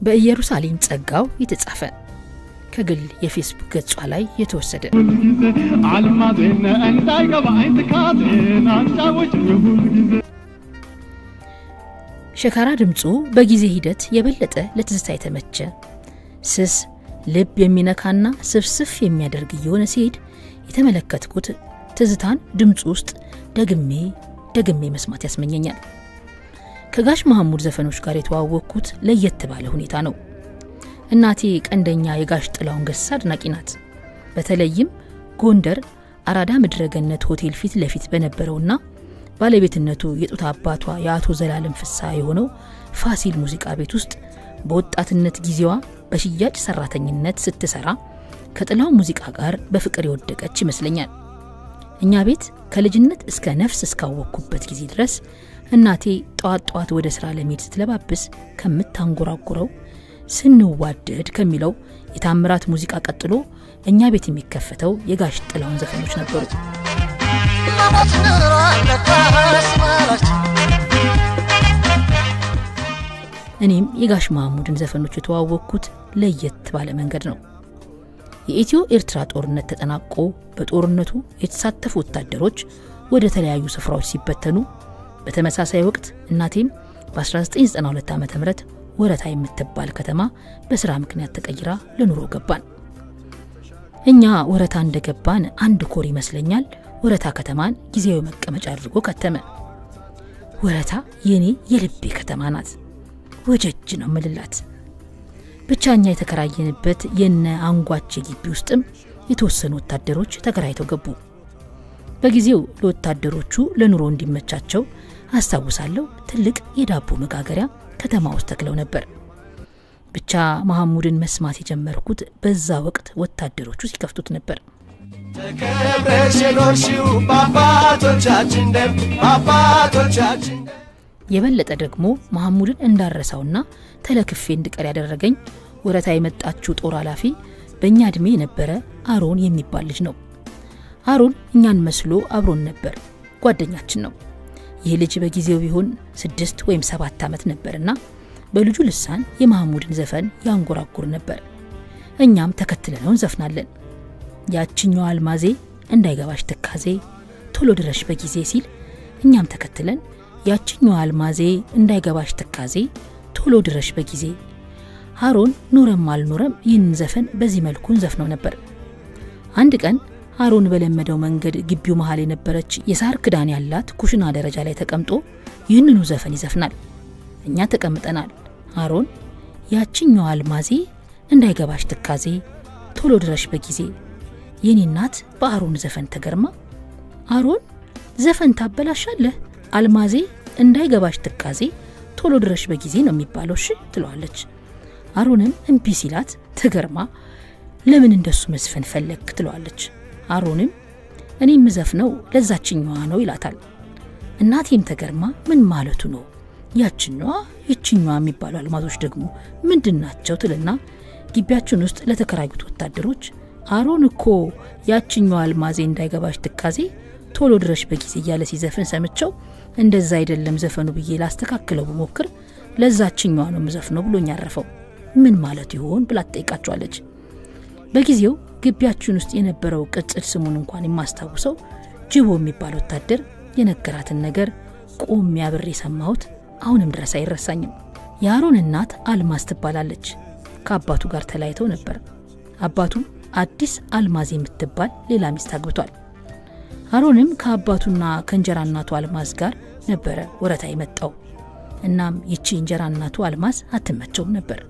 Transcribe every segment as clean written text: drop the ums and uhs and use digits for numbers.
በኢየሩሳሌም ጸጋው የተጻፈ ከግል የፌስቡክ ገጿ ላይ የተወሰደ አልማዝነ እንዳይገባ አይተካቴን አንጫዎች ይሁን ሸካራ ድምጹ በጊዜ ሂደት የበለጠ ለትዝታ የተመቸ ስስ ልብ የሚነካና ስፍስፍ የሚያደርግ የሆነ ሲሄድ የተመለከትኩት ትዝታን ድምጹ ውስጥ ደግሜ መስማት ያስመኘኛል። ከጋሽ መሐሙድ ዘፈኖች ጋር የተዋወቅኩት ለየት ባለ ሁኔታ ነው። እናቴ ቀንደኛ የጋሽ ጥላውን ገሰሰ አድናቂ ናት። በተለይም ጎንደር አራዳ ምድረገነት ሆቴል ፊት ለፊት በነበረውና ባለቤትነቱ የጡት አባቷ የአቶ ዘላለም ፍሳ የሆነው ፋሲል ሙዚቃ ቤት ውስጥ በወጣትነት ጊዜዋ በሽያጭ ሰራተኝነት ስትሰራ ከጥላው ሙዚቃ ጋር በፍቅር የወደቀች ይመስለኛል። እኛ ቤት ከልጅነት እስከ ነፍስ እስካወቅኩበት ጊዜ ድረስ እናቴ ጧት ወደ ስራ ለመሄድ ስትለባብስ ከምታንጎራጉረው ስንዋደድ ከሚለው የታምራት ሙዚቃ ቀጥሎ እኛ ቤት የሚከፈተው የጋሽ ጥላውን ዘፈኖች ነበሩ። እኔም የጋሽ መሐሙድን ዘፈኖች የተዋወቅኩት ለየት ባለ መንገድ ነው። የኢትዮ ኤርትራ ጦርነት ተጠናቆ በጦርነቱ የተሳተፉ ወታደሮች ወደ ተለያዩ ስፍራዎች ሲበተኑ በተመሳሳይ ወቅት እናቴም በ1992 ዓ.ም ወረታ የምትባል ከተማ በስራ ምክንያት ተቀይራ ለኑሮ ገባን። እኛ ወረታ እንደገባን አንድ ኮር ይመስለኛል ወረታ ከተማን ጊዜያዊ መቀመጫ አድርጎ ከተመ። ወረታ የኔ የልቤ ከተማ ናት። ወጀጅ ነው ምልላት። ብቻኛ የተከራየንበት የነ አንጓቼ ግቢ ውስጥም የተወሰኑ ወታደሮች ተከራይተው ገቡ። በጊዜው ለወታደሮቹ ለኑሮ እንዲመቻቸው አስተዋውሳለሁ ትልቅ የዳቦ መጋገሪያ ከተማ ውስጥ ተክለው ነበር። ብቻ መሐሙድን መስማት የጀመርኩት በዛ ወቅት ወታደሮቹ ሲከፍቱት ነበር። ተከብረሽኖርሽው ባባቶቻችን ደም ባባቶቻችን የበለጠ ደግሞ መሐሙድን እንዳረሳውና ተለክፌ እንድቀር ያደረገኝ ወረታ የመጣችው ጦር ኃላፊ በእኛ እድሜ የነበረ አሮን የሚባል ልጅ ነው። አሮን እኛን መስሎ አብሮን ነበር፣ ጓደኛችን ነው። ይህ ልጅ በጊዜው ቢሆን 6 ወይም 7 ዓመት ነበርና በልጁ ልሳን የመሐሙድን ዘፈን ያንጎራጉር ነበር። እኛም ተከትለነው እንዘፍናለን። ያችኛው አልማዜ እንዳይገባሽ ትካዜ ቶሎ ድረሽ በጊዜ ሲል እኛም ተከትለን ያችኛው አልማዜ እንዳይገባሽ ትካዜ ቶሎ ድረሽ በጊዜ። አሮን ኑረም አልኑረም ይህን ዘፈን በዚህ መልኩ እንዘፍነው ነበር። አንድ ቀን አሮን በለመደው መንገድ ግቢው መሃል የነበረች የሳር ክዳን ያላት ኩሽና ደረጃ ላይ ተቀምጦ ይህንኑ ዘፈን ይዘፍናል። እኛ ተቀምጠናል። አሮን ያችኛው አልማዜ እንዳይገባሽ ትካዜ ቶሎ ድረሽ በጊዜ። የኔ እናት በአሮን ዘፈን ተገርማ አሮን ዘፈን ታበላሻለህ፣ አልማዜ እንዳይገባሽ ትካዜ ቶሎ ድረሽ በጊዜ ነው የሚባለው እሺ ትለዋለች። አሮንም እምቢ ሲላት ተገርማ ለምን እንደሱ መስፈን ፈለክ ትለዋለች። አሮንም እኔ ምዘፍነው ለዛችኛዋ ነው ይላታል። እናቴም ተገርማ ምን ማለቱ ነው ያችኛዋ ይችኛዋ የሚባሉ አልማዞች ደግሞ ምንድናቸው ትልና ግቢያችን ውስጥ ለተከራዩት ወታደሮች አሮን እኮ ያችኛዋ አልማዜ እንዳይገባሽ ትካዜ ቶሎ ድረሽ በጊዜ ያለ ሲዘፍን ሰምቸው እንደዛ አይደለም ዘፈኑ ብዬ ላስተካክለው በመክር ለዛችኛዋ ነው ምዘፍነው ብሎኝ ያረፈው ምን ማለት ይሆን ብላ ተጠይቃቸዋለች። በጊዜው ግቢያችን ውስጥ የነበረው ቅጽል ስሙን እንኳን የማስታውሰው ጅቦ የሚባል ወታደር የነገራትን ነገር ቆም ያብሬ ሰማሁት አሁንም ድረስ አይረሳኝም። የአሮን እናት አልማዝ ትባላለች። ከአባቱ ጋር ተለያይተው ነበር። አባቱ አዲስ አልማዝ የምትባል ሌላ ሚስት አግብቷል። አሮንም ከአባቱና ከእንጀራ እናቱ አልማዝ ጋር ነበረ ወረታ የመጣው። እናም ይቺ እንጀራ እናቱ አልማዝ አትመቸውም ነበር።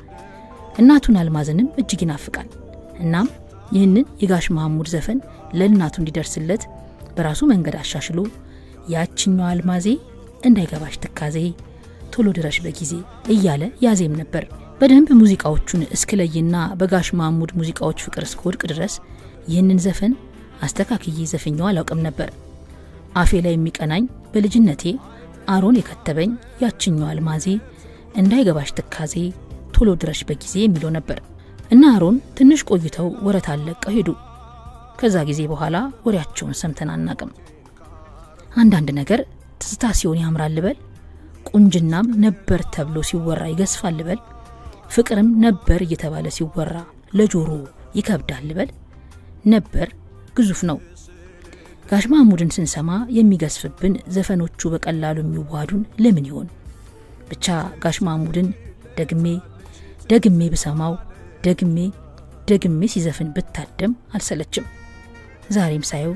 እናቱን አልማዝንም እጅግ ይናፍቃል። እናም ይህንን የጋሽ መሐሙድ ዘፈን ለእናቱ እንዲደርስለት በራሱ መንገድ አሻሽሎ ያችኛው አልማዜ እንዳይገባሽ ትካዜ ቶሎ ድረሽ በጊዜ እያለ ያዜም ነበር። በደንብ ሙዚቃዎቹን እስክለይና በጋሽ መሐሙድ ሙዚቃዎች ፍቅር እስከወድቅ ድረስ ይህንን ዘፈን አስተካክዬ ዘፈኛው አላውቅም ነበር። አፌ ላይ የሚቀናኝ በልጅነቴ አሮን የከተበኝ ያችኛው አልማዜ እንዳይገባሽ ትካዜ ቶሎ ድረሽ በጊዜ የሚለው ነበር። እና አሮን ትንሽ ቆይተው ወረታ አለቀው ሄዱ። ከዛ ጊዜ በኋላ ወሬያቸውን ሰምተን አናቅም። አንዳንድ ነገር ትዝታ ሲሆን ያምራል ልበል፣ ቁንጅናም ነበር ተብሎ ሲወራ ይገስፋል ልበል፣ ፍቅርም ነበር እየተባለ ሲወራ ለጆሮ ይከብዳል በል ነበር ግዙፍ ነው ጋሽ ማሙድን ስንሰማ የሚገስፍብን ዘፈኖቹ በቀላሉ የሚዋዱን ለምን ይሆን ብቻ ጋሽ ማሙድን ደግሜ በሰማው ደግሜ ሲዘፍን ብታደም አልሰለችም ዛሬም ሳየው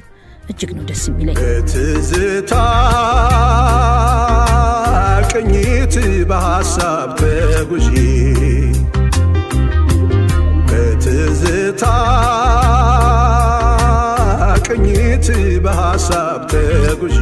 እጅግ ነው ደስ የሚለኝ ትዝታ ቅኝት በሐሳብ ተጉዢ ትዝታ ቅኝት በሐሳብ ተጉዢ